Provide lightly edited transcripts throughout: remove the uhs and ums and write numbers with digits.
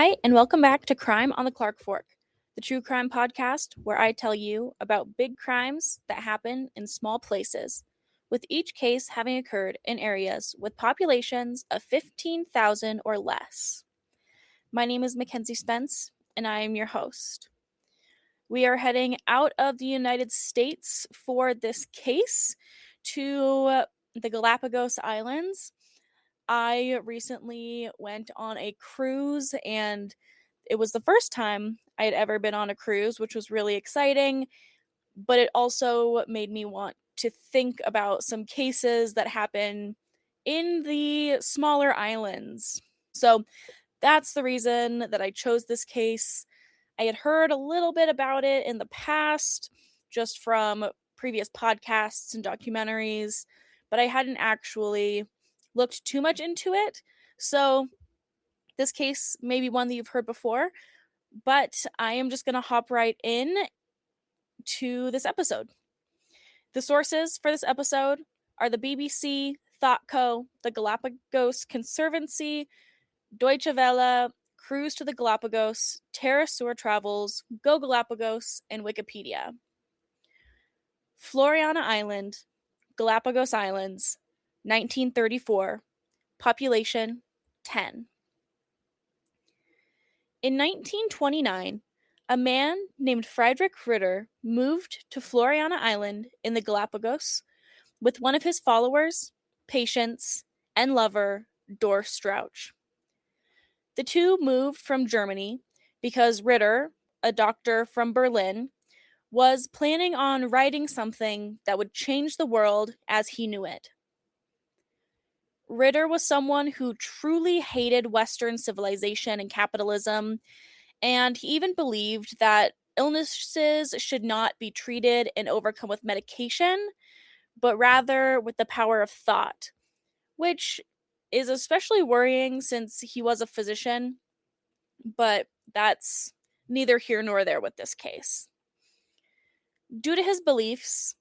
Hi, and welcome back to Crime on the Clark Fork, the true crime podcast where I tell you about big crimes that happen in small places, with each case having occurred in areas with populations of 15,000 or less. My name is Mackenzie Spence, and I am your host. We are heading out of the United States for this case to the Galapagos Islands. I recently went on a cruise, and it was the first time I had ever been on a cruise, which was really exciting, but it also made me want to think about some cases that happen in the smaller islands. So that's the reason that I chose this case. I had heard a little bit about it in the past, just from previous podcasts and documentaries, but I hadn't actually looked too much into it. So this case may be one that you've heard before, but I am just going to hop right in to this episode. The sources for this episode are the BBC, ThoughtCo, the Galapagos Conservancy, Deutsche Welle, Cruise to the Galapagos, Terra Sewer Travels, Go Galapagos, and Wikipedia. Floreana Island, Galapagos Islands, 1934, population 10. In 1929, a man named Friedrich Ritter moved to Floreana Island in the Galapagos with one of his followers, patients, and lover, Dor Strauch. The two moved from Germany because Ritter, a doctor from Berlin, was planning on writing something that would change the world as he knew it. Ritter was someone who truly hated Western civilization and capitalism, and he even believed that illnesses should not be treated and overcome with medication, but rather with the power of thought, which is especially worrying since he was a physician, but that's neither here nor there with this case. Due to his beliefs,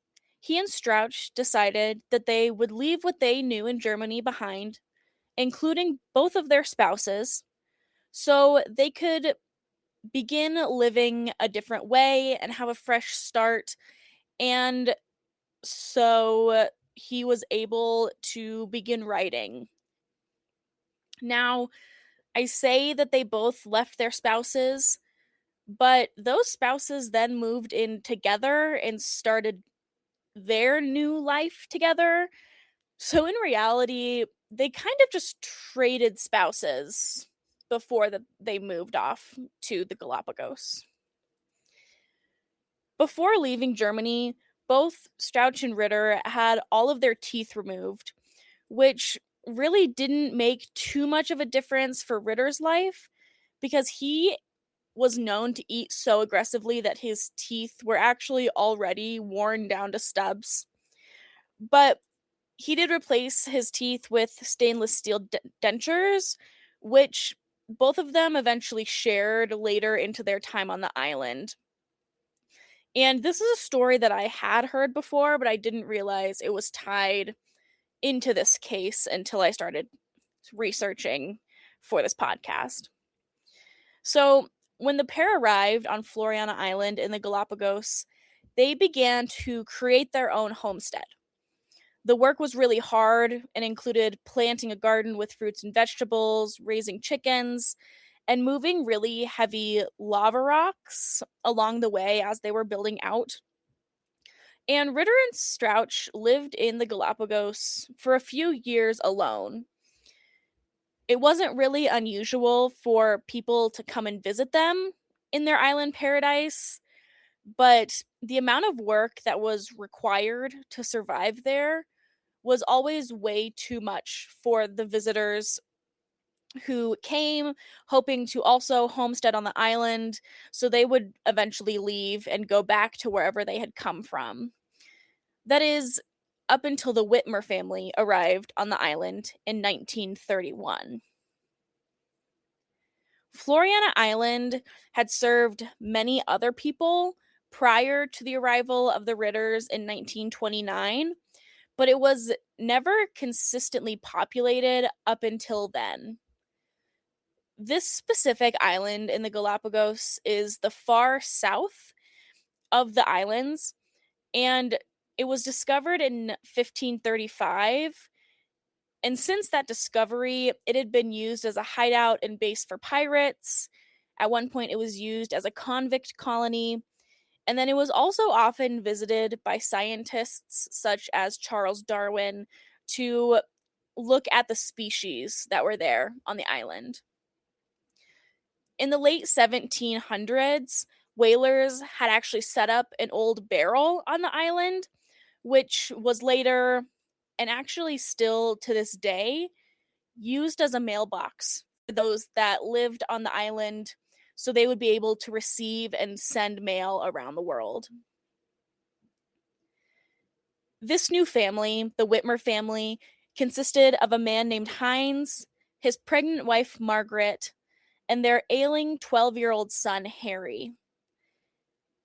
he and Strauch decided that they would leave what they knew in Germany behind, including both of their spouses, so they could begin living a different way and have a fresh start. And so he was able to begin writing. Now, I say that they both left their spouses, but those spouses then moved in together and started their new life together. So in reality, they kind of just traded spouses before they moved off to the Galapagos. Before leaving Germany, both Strauch and Ritter had all of their teeth removed, which really didn't make too much of a difference for Ritter's life because he was known to eat so aggressively that his teeth were actually already worn down to stubs. But he did replace his teeth with stainless steel dentures, which both of them eventually shared later into their time on the island. And this is a story that I had heard before, but I didn't realize it was tied into this case until I started researching for this podcast. So, when the pair arrived on Floreana Island in the Galapagos, they began to create their own homestead. The work was really hard and included planting a garden with fruits and vegetables, raising chickens, and moving really heavy lava rocks along the way as they were building out. And Ritter and Strauch lived in the Galapagos for a few years alone. It wasn't really unusual for people to come and visit them in their island paradise, but the amount of work that was required to survive there was always way too much for the visitors who came hoping to also homestead on the island, so they would eventually leave and go back to wherever they had come from. That is, up until the Whitmer family arrived on the island in 1931. Floreana Island had served many other people prior to the arrival of the Ritters in 1929, but it was never consistently populated up until then. This specific island in the Galapagos is the far south of the islands, and it was discovered in 1535. And since that discovery, it had been used as a hideout and base for pirates. At one point, it was used as a convict colony. And then it was also often visited by scientists such as Charles Darwin to look at the species that were there on the island. In the late 1700s, whalers had actually set up an old barrel on the island, which was later, and actually still to this day, used as a mailbox for those that lived on the island so they would be able to receive and send mail around the world. This new family, the Whitmer family, consisted of a man named Hines, his pregnant wife Margaret, and their ailing 12-year-old son Harry.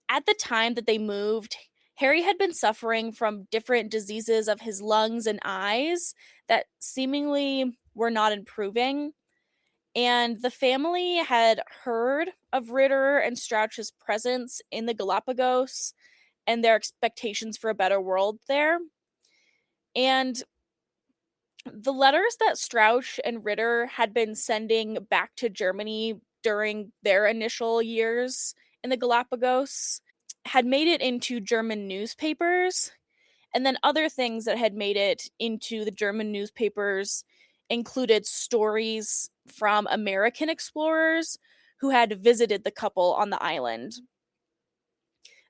At the time that they moved, Harry had been suffering from different diseases of his lungs and eyes that seemingly were not improving. And the family had heard of Ritter and Strauch's presence in the Galapagos and their expectations for a better world there. And the letters that Strauch and Ritter had been sending back to Germany during their initial years in the Galapagos had made it into German newspapers. And then other things that had made it into the German newspapers included stories from American explorers who had visited the couple on the island.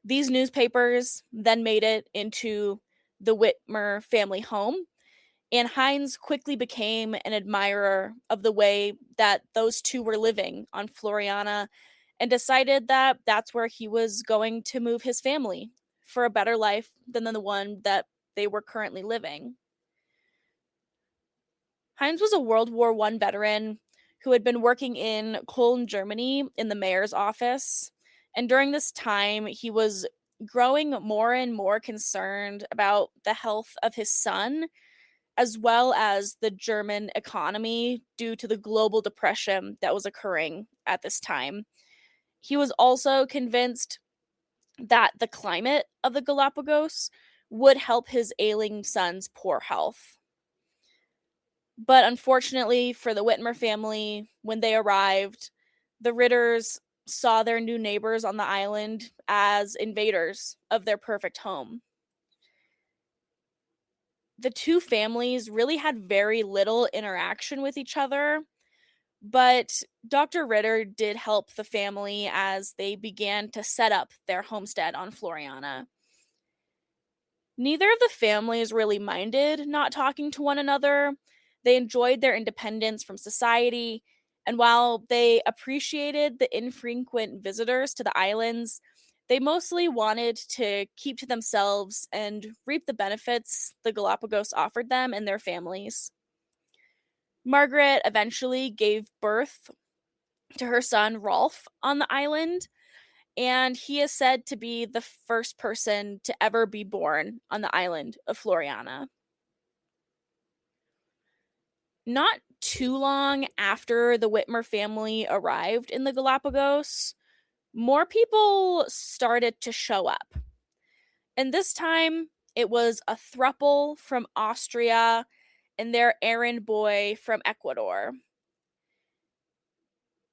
These newspapers then made it into the Whitmer family home, and Hines quickly became an admirer of the way that those two were living on Floreana and decided that that's where he was going to move his family for a better life than the one that they were currently living. Hines was a World War I veteran who had been working in Cologne, Germany in the mayor's office. And during this time, he was growing more and more concerned about the health of his son, as well as the German economy due to the global depression that was occurring at this time. He was also convinced that the climate of the Galapagos would help his ailing son's poor health. But unfortunately for the Whitmer family, when they arrived, the Ritters saw their new neighbors on the island as invaders of their perfect home. The two families really had very little interaction with each other, but Dr. Ritter did help the family as they began to set up their homestead on Floreana. Neither of the families really minded not talking to one another. They enjoyed their independence from society, and while they appreciated the infrequent visitors to the islands, they mostly wanted to keep to themselves and reap the benefits the Galapagos offered them and their families. Margaret eventually gave birth to her son Rolf on the island, and he is said to be the first person to ever be born on the island of Floreana. Not too long after the Whitmer family arrived in the Galapagos, more people started to show up. And this time, it was a throuple from Austria and their errand boy from Ecuador.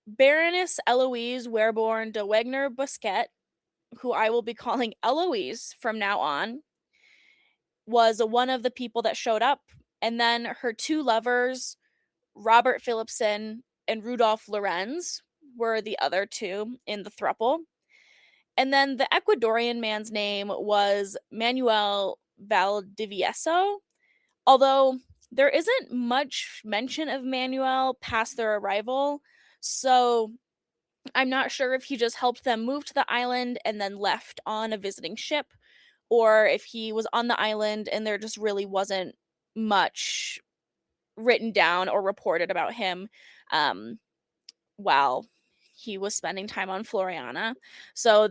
Baroness Eloise Werborn de Wegner Busquet, who I will be calling Eloise from now on, was one of the people that showed up. And then her two lovers, Robert Philipson and Rudolf Lorenz, were the other two in the throuple. And then the Ecuadorian man's name was Manuel Valdivieso, although there isn't much mention of Manuel past their arrival, so I'm not sure if he just helped them move to the island and then left on a visiting ship, or if he was on the island and there just really wasn't much written down or reported about him while he was spending time on Floreana. So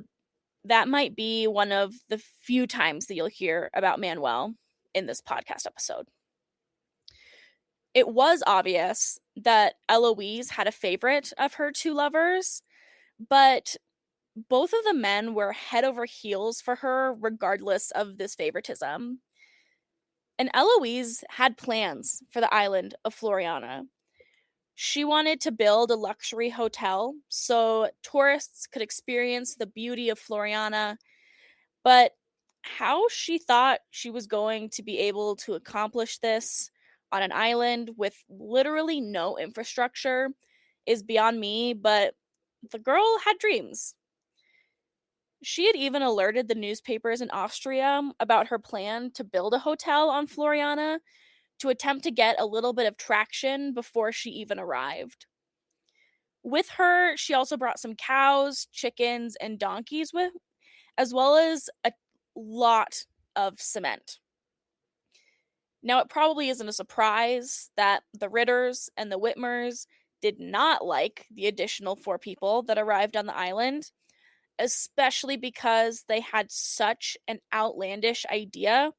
that might be one of the few times that you'll hear about Manuel in this podcast episode. It was obvious that Eloise had a favorite of her two lovers, but both of the men were head over heels for her, regardless of this favoritism. And Eloise had plans for the island of Floreana. She wanted to build a luxury hotel so tourists could experience the beauty of Floreana, but how she thought she was going to be able to accomplish this on an island with literally no infrastructure is beyond me, but the girl had dreams. She had even alerted the newspapers in Austria about her plan to build a hotel on Floreana to attempt to get a little bit of traction before she even arrived. With her, she also brought some cows, chickens, and donkeys with, as well as a lot of cement. Now, it probably isn't a surprise that the Ritters and the Whitmers did not like the additional four people that arrived on the island, especially because they had such an outlandish idea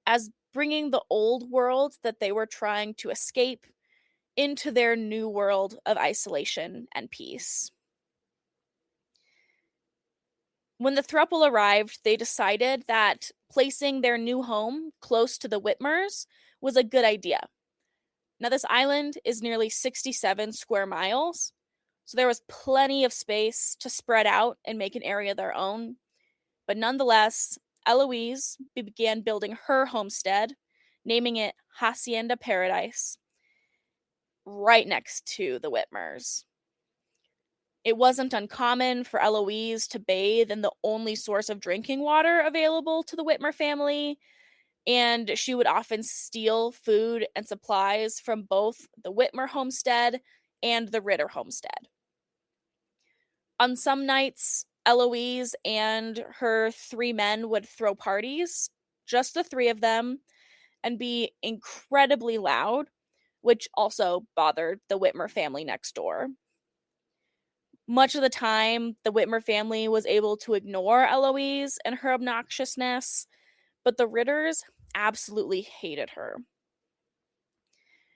as bringing the old world that they were trying to escape into their new world of isolation and peace. When the throuple arrived, they decided that placing their new home close to the Whitmers was a good idea. Now, this island is nearly 67 square miles, so there was plenty of space to spread out and make an area their own. But nonetheless, Eloise began building her homestead, naming it Hacienda Paradise, right next to the Whitmers. It wasn't uncommon for Eloise to bathe in the only source of drinking water available to the Whitmer family, and she would often steal food and supplies from both the Whitmer homestead and the Ritter homestead. On some nights, Eloise and her three men would throw parties, just the three of them, and be incredibly loud, which also bothered the Whitmer family next door. Much of the time, the Whitmer family was able to ignore Eloise and her obnoxiousness, but the Ritters absolutely hated her.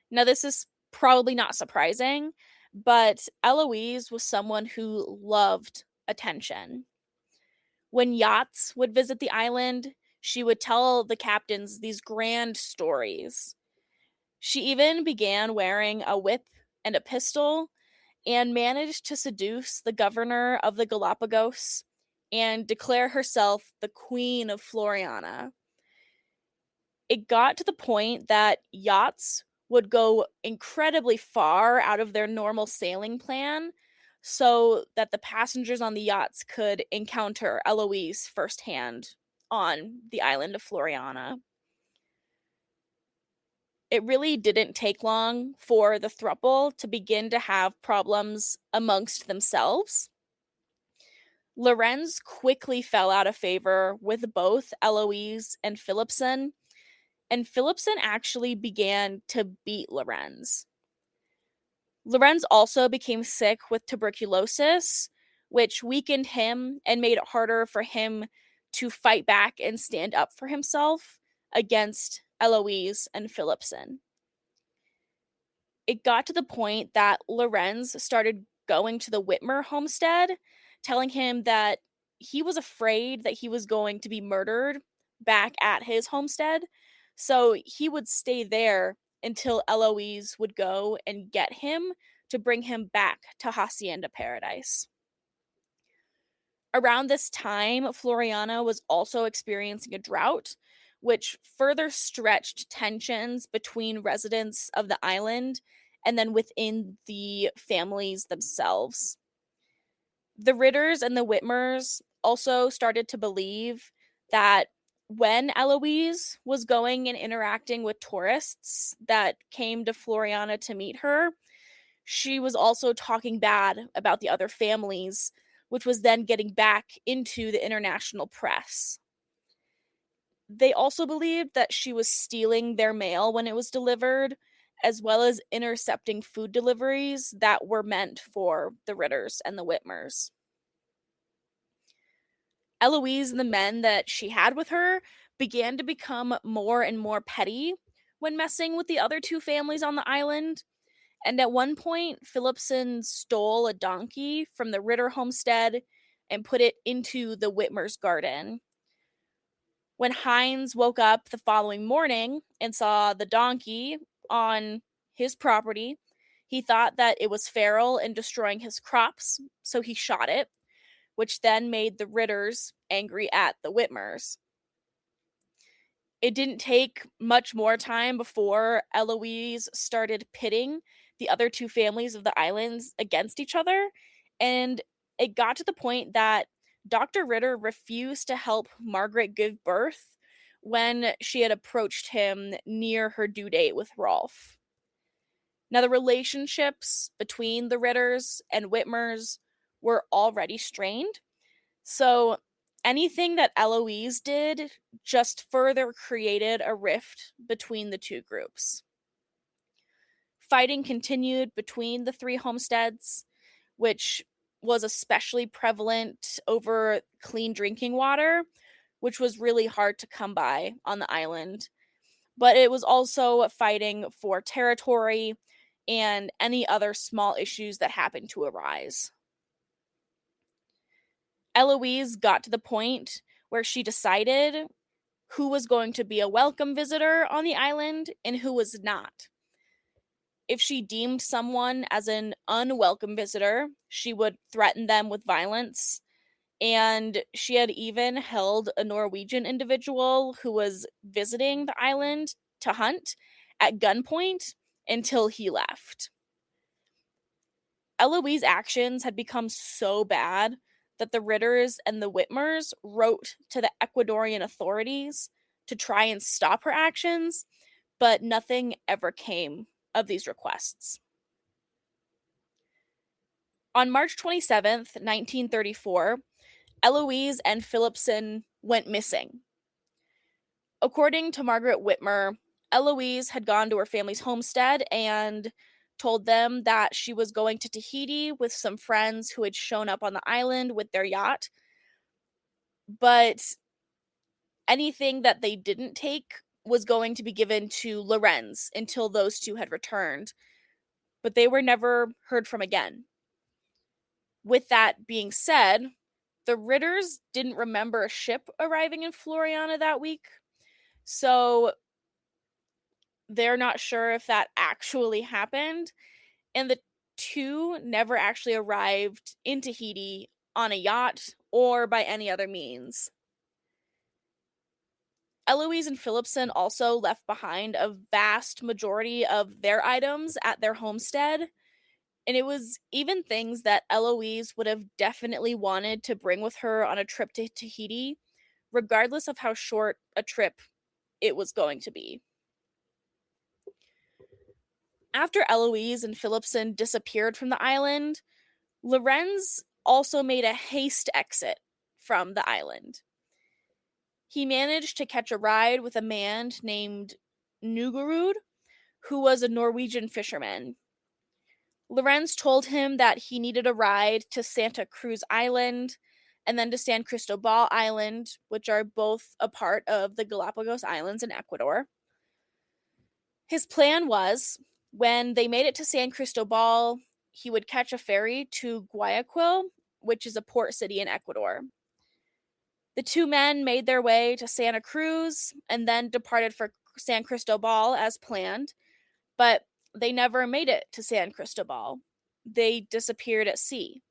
Now, this is probably not surprising, but Eloise was someone who loved attention. When yachts would visit the island, she would tell the captains these grand stories. She even began wearing a whip and a pistol and managed to seduce the governor of the Galapagos and declare herself the Queen of Floreana. It got to the point that yachts would go incredibly far out of their normal sailing plan so that the passengers on the yachts could encounter Eloise firsthand on the island of Floreana. It really didn't take long for the throuple to begin to have problems amongst themselves. Lorenz quickly fell out of favor with both Eloise and Philipson, and Philipson actually began to beat Lorenz. Lorenz also became sick with tuberculosis, which weakened him and made it harder for him to fight back and stand up for himself against Eloise and Philipson. It got to the point that Lorenz started going to the Whitmer homestead, telling him that he was afraid that he was going to be murdered back at his homestead. So he would stay there until Eloise would go and get him to bring him back to Hacienda Paradise. Around this time, Floreana was also experiencing a drought, which further stretched tensions between residents of the island and then within the families themselves. The Ritters and the Whitmers also started to believe that when Eloise was going and interacting with tourists that came to Floreana to meet her, she was also talking bad about the other families, which was then getting back into the international press. They also believed that she was stealing their mail when it was delivered, as well as intercepting food deliveries that were meant for the Ritters and the Whitmers. Eloise and the men that she had with her began to become more and more petty, when messing with the other two families on the island. And at one point, Phillipson stole a donkey from the Ritter homestead and put it into the Whitmer's garden. When Hines woke up the following morning and saw the donkey on his property, he thought that it was feral and destroying his crops, so he shot it, which then made the Ritters angry at the Whitmers. It didn't take much more time before Eloise started pitting the other two families of the islands against each other, and it got to the point that Dr. Ritter refused to help Margaret give birth when she had approached him near her due date with Rolfe. Now, the relationships between the Ritters and Whitmers were already strained, so anything that Eloise did just further created a rift between the two groups. Fighting continued between the three homesteads, which was especially prevalent over clean drinking water, which was really hard to come by on the island. But it was also fighting for territory and any other small issues that happened to arise. Eloise got to the point where she decided who was going to be a welcome visitor on the island and who was not. If she deemed someone as an unwelcome visitor, she would threaten them with violence. And she had even held a Norwegian individual who was visiting the island to hunt at gunpoint until he left. Eloise's actions had become so bad that the Ritters and the Whitmers wrote to the Ecuadorian authorities to try and stop her actions, but nothing ever came of these requests. On March 27th, 1934, Eloise and Phillipson went missing. According to Margaret Whitmer, Eloise had gone to her family's homestead and told them that she was going to Tahiti with some friends who had shown up on the island with their yacht. But anything that they didn't take was going to be given to Lorenz until those two had returned. But they were never heard from again. With that being said, the Ritters didn't remember a ship arriving in Floreana that week. So they're not sure if that actually happened. And the two never actually arrived in Tahiti on a yacht or by any other means. Eloise and Phillipson also left behind a vast majority of their items at their homestead. And it was even things that Eloise would have definitely wanted to bring with her on a trip to Tahiti, regardless of how short a trip it was going to be. After Eloise and Phillipson disappeared from the island, Lorenz also made a haste exit from the island. He managed to catch a ride with a man named Nugerud, who was a Norwegian fisherman. Lorenz told him that he needed a ride to Santa Cruz Island and then to San Cristobal Island, which are both a part of the Galapagos Islands in Ecuador. His plan was, when they made it to San Cristobal, he would catch a ferry to Guayaquil, which is a port city in Ecuador. The two men made their way to Santa Cruz and then departed for San Cristobal as planned, but they never made it to San Cristobal. They disappeared at sea.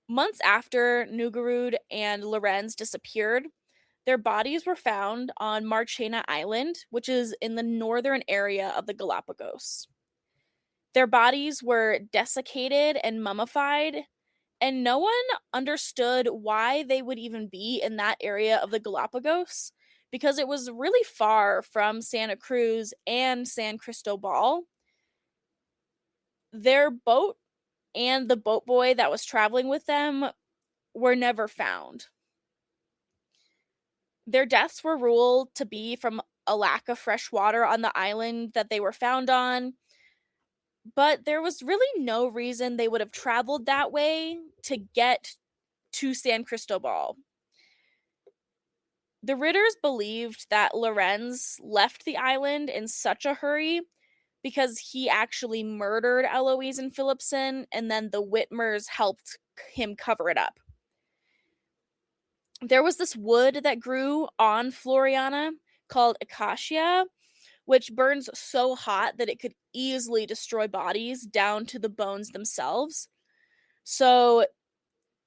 Months after Nugerud and Lorenz disappeared, their bodies were found on Marchena Island, which is in the northern area of the Galapagos. Their bodies were desiccated and mummified, and no one understood why they would even be in that area of the Galapagos, because it was really far from Santa Cruz and San Cristobal. Their boat and the boat boy that was traveling with them were never found. Their deaths were ruled to be from a lack of fresh water on the island that they were found on, but there was really no reason they would have traveled that way to get to San Cristobal. The Ritters believed that Lorenz left the island in such a hurry because he actually murdered Eloise and Philipson, and then the Whitmers helped him cover it up. There was this wood that grew on Floreana called acacia, which burns so hot that it could easily destroy bodies down to the bones themselves. So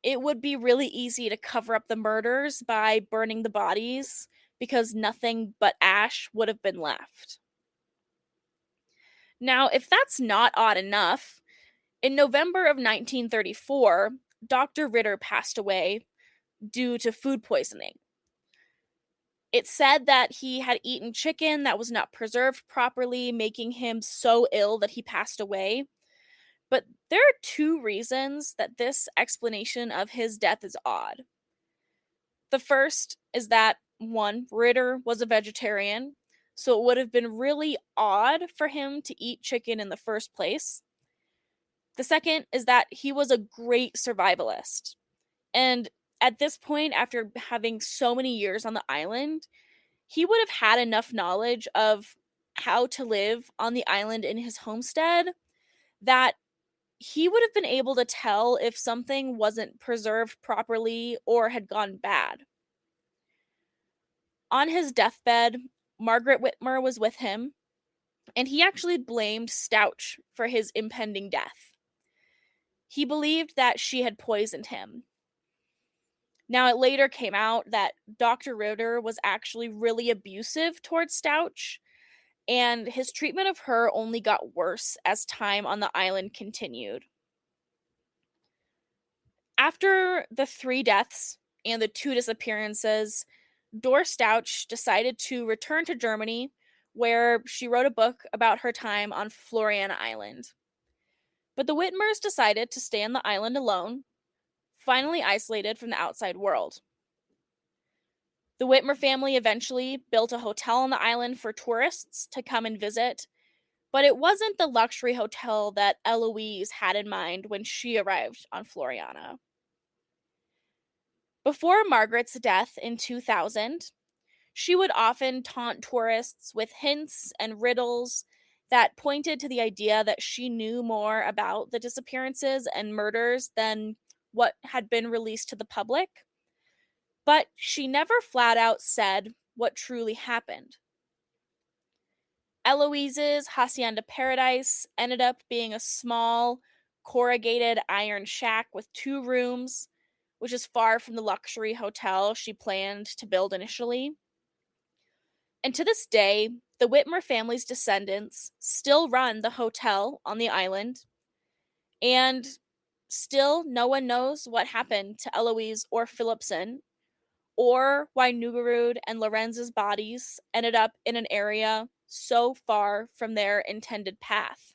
it would be really easy to cover up the murders by burning the bodies because nothing but ash would have been left. Now, if that's not odd enough, in November of 1934, Dr. Ritter passed away due to food poisoning. It said that he had eaten chicken that was not preserved properly, making him so ill that he passed away. But there are two reasons that this explanation of his death is odd. The first is that, one, Ritter was a vegetarian, so it would have been really odd for him to eat chicken in the first place. The second is that he was a great survivalist. And at this point, after having so many years on the island, he would have had enough knowledge of how to live on the island in his homestead that he would have been able to tell if something wasn't preserved properly or had gone bad. On his deathbed, Margaret Whitmer was with him, and he actually blamed Stouch for his impending death. He believed that she had poisoned him. Now, it later came out that Dr. Ritter was actually really abusive towards Stouch, and his treatment of her only got worse as time on the island continued. After the 3 deaths and the 2 disappearances, Dor Stouch decided to return to Germany, where she wrote a book about her time on Floreana Island. But the Whitmers decided to stay on the island alone, finally isolated from the outside world. The Whitmer family eventually built a hotel on the island for tourists to come and visit, but it wasn't the luxury hotel that Eloise had in mind when she arrived on Floreana. Before Margaret's death in 2000, she would often taunt tourists with hints and riddles that pointed to the idea that she knew more about the disappearances and murders than what had been released to the public. But she never flat out said what truly happened. Eloise's Hacienda Paradise ended up being a small, corrugated iron shack with 2 rooms, which is far from the luxury hotel she planned to build initially. And to this day, the Whitmer family's descendants still run the hotel on the island, and still no one knows what happened to Eloise or Philipson, or why Nugarud and Lorenz's bodies ended up in an area so far from their intended path.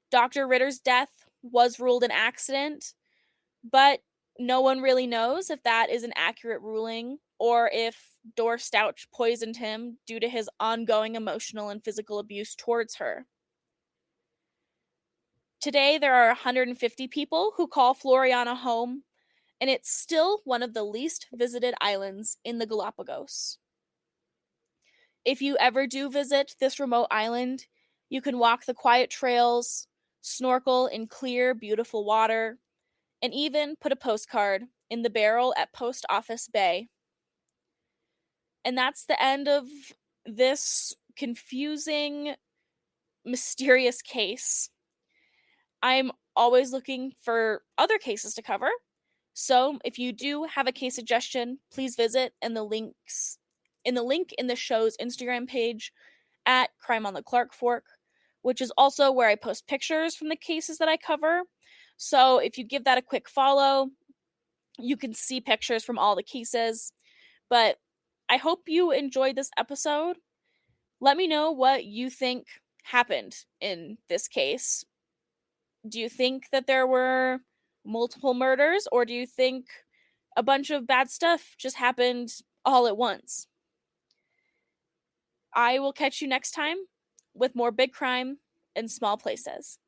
Dr. Ritter's death was ruled an accident, but no one really knows if that is an accurate ruling or if Dor Stouch poisoned him due to his ongoing emotional and physical abuse towards her. Today, there are 150 people who call Floreana home, and it's still one of the least visited islands in the Galapagos. If you ever do visit this remote island, you can walk the quiet trails, snorkel in clear, beautiful water, and even put a postcard in the barrel at Post Office Bay. And that's the end of this confusing, mysterious case. I'm always looking for other cases to cover. So if you do have a case suggestion, please visit in the link in the show's Instagram page at Crime on the Clark Fork, which is also where I post pictures from the cases that I cover. So if you give that a quick follow, you can see pictures from all the cases. But I hope you enjoyed this episode. Let me know what you think happened in this case. Do you think that there were multiple murders, or do you think a bunch of bad stuff just happened all at once? I will catch you next time with more big crime in small places.